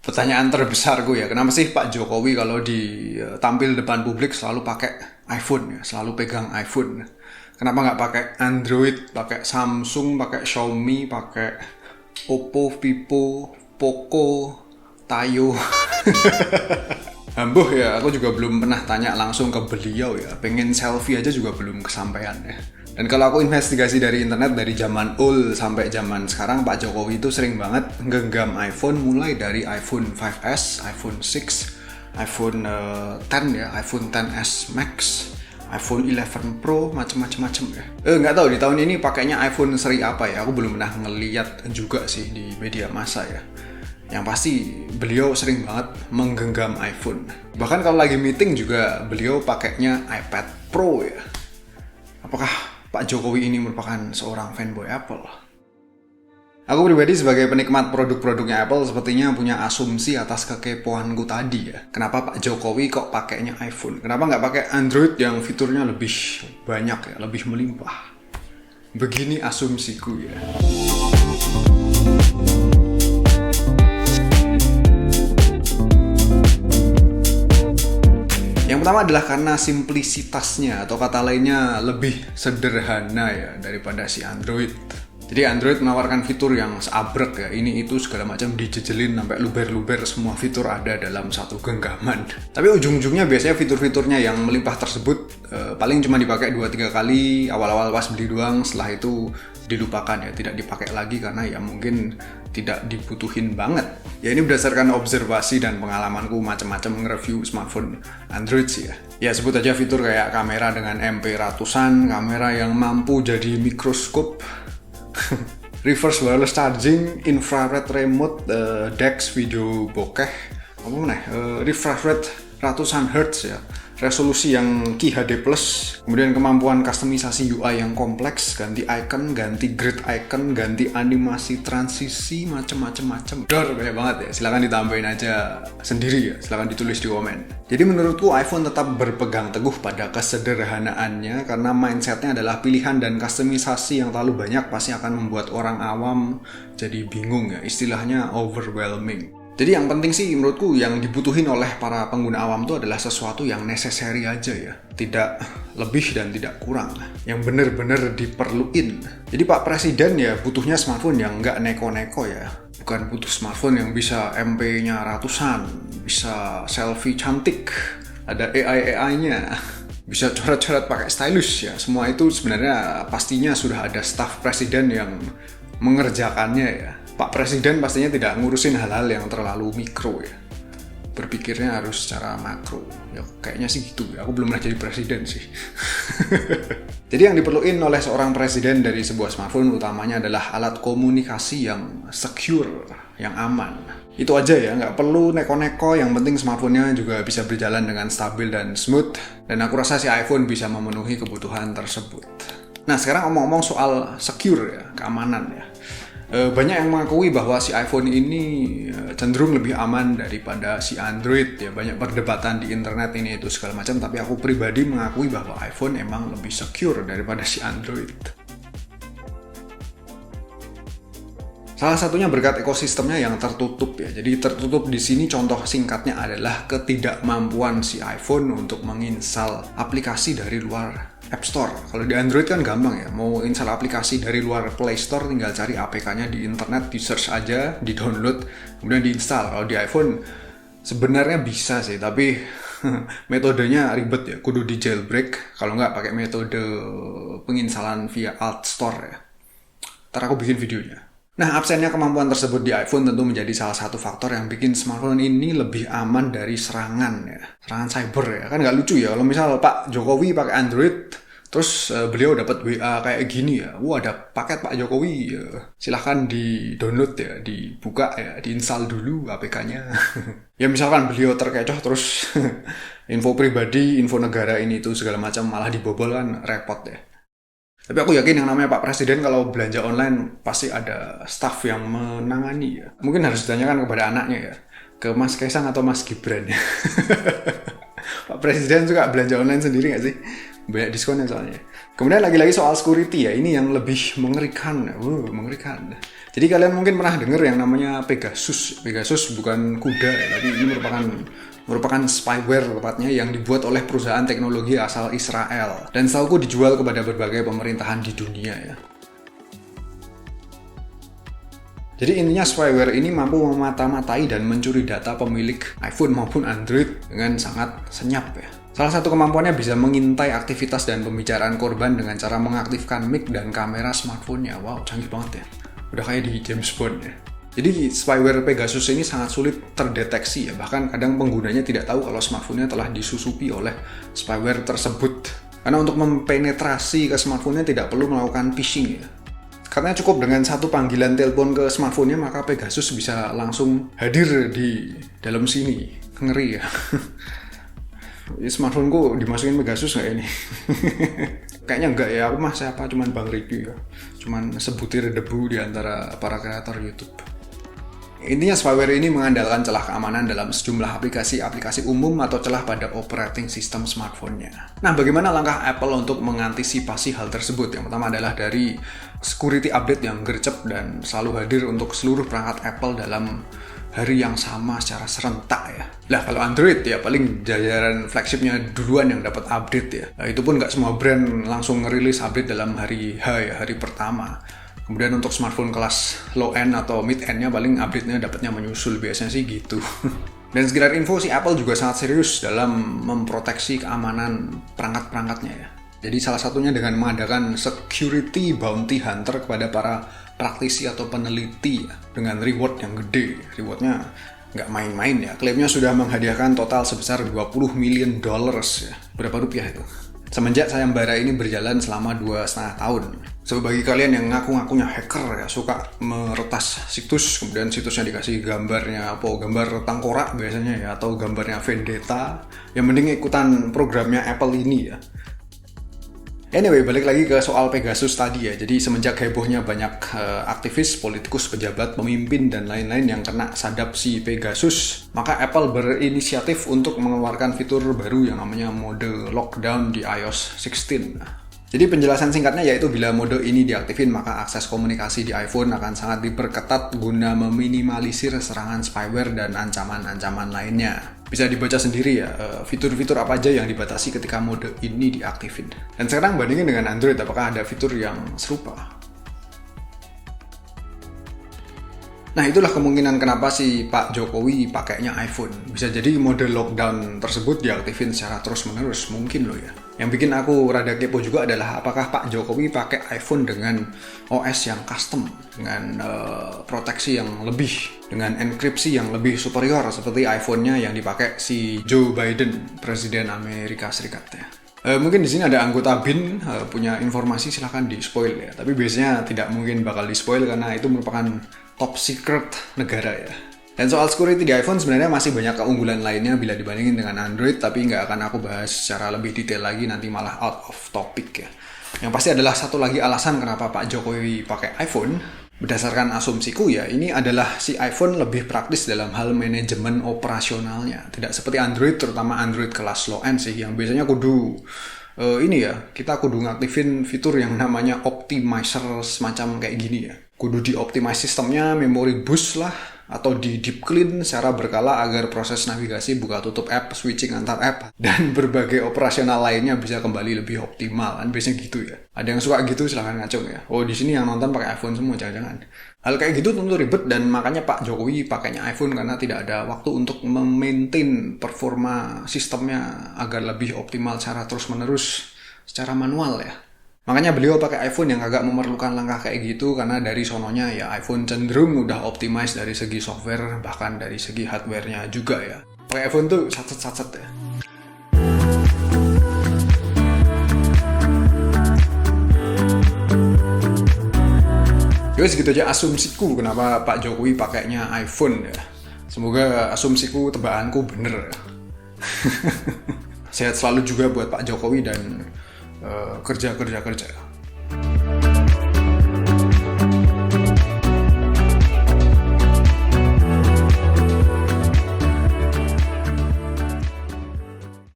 Pertanyaan terbesarku ya, kenapa sih Pak Jokowi kalau tampil depan publik selalu pakai iPhone ya, selalu pegang iPhone. Kenapa nggak pakai Android, pakai Samsung, pakai Xiaomi, pakai Oppo, Vivo, Poco, Tayo. Ambuh ya, aku juga belum pernah tanya langsung ke beliau ya. Pengen selfie aja juga belum kesampaian ya. Dan kalau aku investigasi dari internet dari zaman old sampai zaman sekarang, Pak Jokowi itu sering banget genggam iPhone mulai dari iPhone 5S, iPhone 6, iPhone 10 ya, iPhone 10s Max, iPhone 11 Pro, macam-macam ya. Nggak tahu di tahun ini pakainya iPhone seri apa ya. Aku belum pernah ngeliat juga sih di media massa ya. Yang pasti beliau sering banget menggenggam iPhone. Bahkan kalau lagi meeting juga beliau pakainya iPad Pro ya. Apakah Pak Jokowi ini merupakan seorang fanboy Apple? Aku pribadi sebagai penikmat produk-produknya Apple sepertinya punya asumsi atas kekepoanku tadi ya. Kenapa Pak Jokowi kok pakainya iPhone? Kenapa nggak pakai Android yang fiturnya lebih banyak ya, lebih melimpah? Begini asumsiku ya. Yang pertama adalah karena simplisitasnya atau kata lainnya lebih sederhana ya daripada si Android. Jadi Android menawarkan fitur yang seabrek ya, ini itu segala macam dijejelin sampai luber-luber, semua fitur ada dalam satu genggaman. Tapi ujung-ujungnya biasanya fitur-fiturnya yang melimpah tersebut paling cuma dipakai 2-3 kali awal-awal pas beli doang, setelah itu dilupakan ya, tidak dipakai lagi karena ya mungkin tidak dibutuhin banget. Ya ini berdasarkan observasi dan pengalamanku macam-macam nge-review smartphone Android sih ya. Ya sebut aja fitur kayak kamera dengan MP ratusan, kamera yang mampu jadi mikroskop, reverse wireless charging, infrared remote, DeX video bokeh, refresh rate ratusan hertz ya, resolusi yang QHD+, kemudian kemampuan kustomisasi UI yang kompleks, ganti icon, ganti grid icon, ganti animasi transisi, macem-macem. Banyak banget ya, silahkan ditambahin aja sendiri ya, silahkan ditulis di komen. Jadi menurutku iPhone tetap berpegang teguh pada kesederhanaannya karena mindsetnya adalah pilihan dan kustomisasi yang terlalu banyak pasti akan membuat orang awam jadi bingung ya, istilahnya overwhelming. Jadi yang penting sih menurutku yang dibutuhin oleh para pengguna awam itu adalah sesuatu yang necessary aja ya. Tidak lebih dan tidak kurang. Yang bener-bener diperluin. Jadi Pak Presiden ya butuhnya smartphone yang nggak neko-neko ya. Bukan butuh smartphone yang bisa MP-nya ratusan, bisa selfie cantik, ada AI-nya, bisa coret-coret pakai stylus ya. Semua itu sebenarnya pastinya sudah ada staf presiden yang mengerjakannya ya. Pak Presiden pastinya tidak ngurusin hal-hal yang terlalu mikro ya. Berpikirnya harus secara makro. Ya kayaknya sih gitu ya. Aku belum pernah jadi presiden sih. Jadi yang diperluin oleh seorang presiden dari sebuah smartphone utamanya adalah alat komunikasi yang secure, yang aman. Itu aja ya, nggak perlu neko-neko, yang penting smartphone-nya juga bisa berjalan dengan stabil dan smooth. Dan aku rasa si iPhone bisa memenuhi kebutuhan tersebut. Nah sekarang ngomong-ngomong soal secure ya, keamanan ya. Banyak yang mengakui bahwa si iPhone ini cenderung lebih aman daripada si Android ya. Banyak perdebatan di internet ini itu segala macam, tapi aku pribadi mengakui bahwa iPhone emang lebih secure daripada si Android. Salah satunya berkat ekosistemnya yang tertutup ya. Jadi tertutup di sini contoh singkatnya adalah ketidakmampuan si iPhone untuk menginstal aplikasi dari luar App Store. Kalau di Android kan gampang ya, mau install aplikasi dari luar Play Store tinggal cari APK-nya di internet, di search aja, di download, kemudian diinstal. Kalau di iPhone sebenarnya bisa sih, tapi metodenya ribet ya, kudu di jailbreak, kalau nggak pakai metode penginstalan via Alt Store ya. Ntar aku bikin videonya. Nah, absennya kemampuan tersebut di iPhone tentu menjadi salah satu faktor yang bikin smartphone ini lebih aman dari serangan ya. Serangan cyber ya. Kan nggak lucu ya kalau misal Pak Jokowi pakai Android, terus beliau dapat WA kayak gini ya. Wah, ada paket Pak Jokowi ya. Silahkan di-download ya, dibuka ya, diinstal dulu APK-nya. Ya misalkan beliau terkecoh terus info pribadi, info negara ini itu segala macam malah dibobol kan repot ya. Tapi aku yakin yang namanya Pak Presiden kalau belanja online pasti ada staff yang menangani ya. Mungkin harus ditanyakan kepada anaknya ya. Ke Mas Kaisang atau Mas Gibran ya. Pak Presiden suka belanja online sendiri nggak sih? Banyak diskonnya soalnya. Kemudian lagi-lagi soal security ya. Ini yang lebih mengerikan. Mengerikan. Jadi kalian mungkin pernah dengar yang namanya Pegasus. Pegasus bukan kuda ya, tapi ini merupakan spyware tepatnya yang dibuat oleh perusahaan teknologi asal Israel. Dan setahuku dijual kepada berbagai pemerintahan di dunia ya. Jadi intinya spyware ini mampu memata-matai dan mencuri data pemilik iPhone maupun Android dengan sangat senyap ya. Salah satu kemampuannya bisa mengintai aktivitas dan pembicaraan korban dengan cara mengaktifkan mic dan kamera smartphone-nya. Wow, canggih banget ya. Udah kayak di James Bond ya. Jadi spyware Pegasus ini sangat sulit terdeteksi ya. Bahkan kadang penggunanya tidak tahu kalau smartphone-nya telah disusupi oleh spyware tersebut. Karena untuk mempenetrasi ke smartphone-nya tidak perlu melakukan phishing ya. Karena cukup dengan satu panggilan telepon ke smartphone-nya, maka Pegasus bisa langsung hadir di dalam sini. Ngeri ya. Smartphone-ku dimasukin Pegasus nggak ini? Kayaknya enggak ya, aku mah siapa, cuman Bang Ricky ya. Cuman sebutir debu di antara para kreator YouTube. Intinya spyware ini mengandalkan celah keamanan dalam sejumlah aplikasi-aplikasi umum atau celah pada operating system smartphone-nya. Nah, bagaimana langkah Apple untuk mengantisipasi hal tersebut? Yang pertama adalah dari security update yang gercep dan selalu hadir untuk seluruh perangkat Apple dalam hari yang sama secara serentak ya. Lah kalau Android ya paling jajaran flagshipnya duluan yang dapat update ya. Nah, itu pun nggak semua brand langsung ngerilis update dalam hari H ya, hari pertama. Kemudian untuk smartphone kelas low end atau mid end-nya paling update-nya dapatnya menyusul, biasanya sih gitu. Dan sekedar info sih, Apple juga sangat serius dalam memproteksi keamanan perangkat-perangkatnya ya. Jadi salah satunya dengan mengadakan security bounty hunter kepada para praktisi atau peneliti ya, dengan reward yang gede. Rewardnya nggak main-main ya. Klaimnya sudah menghadiahkan total sebesar $20 million ya. Berapa rupiah itu? Semenjak sayembara ini berjalan selama 2,5 tahun. So, bagi kalian yang ngaku-ngakunya hacker ya, suka meretas situs, kemudian situsnya dikasih gambarnya gambar tengkorak biasanya ya, atau gambarnya Vendetta, yang mending ikutan programnya Apple ini ya. Anyway, balik lagi ke soal Pegasus tadi ya. Jadi semenjak hebohnya banyak aktivis, politikus, pejabat, pemimpin, dan lain-lain yang kena sadap si Pegasus, maka Apple berinisiatif untuk mengeluarkan fitur baru yang namanya mode lockdown di iOS 16. Jadi penjelasan singkatnya yaitu bila mode ini diaktifin, maka akses komunikasi di iPhone akan sangat diperketat guna meminimalisir serangan spyware dan ancaman-ancaman lainnya. Bisa dibaca sendiri ya, fitur-fitur apa aja yang dibatasi ketika mode ini diaktifin. Dan sekarang bandingin dengan Android, apakah ada fitur yang serupa? Nah, itulah kemungkinan kenapa si Pak Jokowi pakainya iPhone. Bisa jadi mode lockdown tersebut diaktifin secara terus-menerus, mungkin loh ya. Yang bikin aku rada kepo juga adalah apakah Pak Jokowi pakai iPhone dengan OS yang custom, dengan proteksi yang lebih, dengan enkripsi yang lebih superior seperti iPhone-nya yang dipakai si Joe Biden, Presiden Amerika Serikat ya. Mungkin di sini ada anggota BIN punya informasi, silahkan di-spoil ya. Tapi biasanya tidak mungkin bakal di-spoil karena itu merupakan top secret negara ya. Dan soal security di iPhone sebenarnya masih banyak keunggulan lainnya bila dibandingin dengan Android, tapi nggak akan aku bahas secara lebih detail lagi, nanti malah out of topic ya. Yang pasti adalah satu lagi alasan kenapa Pak Jokowi pakai iPhone. Berdasarkan asumsiku ya, ini adalah si iPhone lebih praktis dalam hal manajemen operasionalnya. Tidak seperti Android, terutama Android kelas low end sih, yang biasanya kita kudu ngaktifin fitur yang namanya optimizer semacam kayak gini ya. Kudu di-optimize sistemnya, memory boost lah, atau di deep clean secara berkala agar proses navigasi, buka tutup app, switching antar app, dan berbagai operasional lainnya bisa kembali lebih optimal. Kan biasanya gitu ya. Ada yang suka gitu, silahkan ngacung ya. Oh, di sini yang nonton pakai iPhone semua, jangan-jangan. Hal kayak gitu tentu ribet, dan makanya Pak Jokowi pakainya iPhone karena tidak ada waktu untuk memaintain performa sistemnya agar lebih optimal secara terus-menerus, secara manual ya. Makanya beliau pakai iPhone yang agak memerlukan langkah kayak gitu, karena dari sononya ya iPhone cenderung udah optimize dari segi software, bahkan dari segi hardware-nya juga ya. Pakai iPhone tuh satset ya. Jadi segitu aja asumsiku kenapa Pak Jokowi pakainya iPhone ya. Semoga asumsiku, tebakanku bener ya. Sehat selalu juga buat Pak Jokowi dan kerja.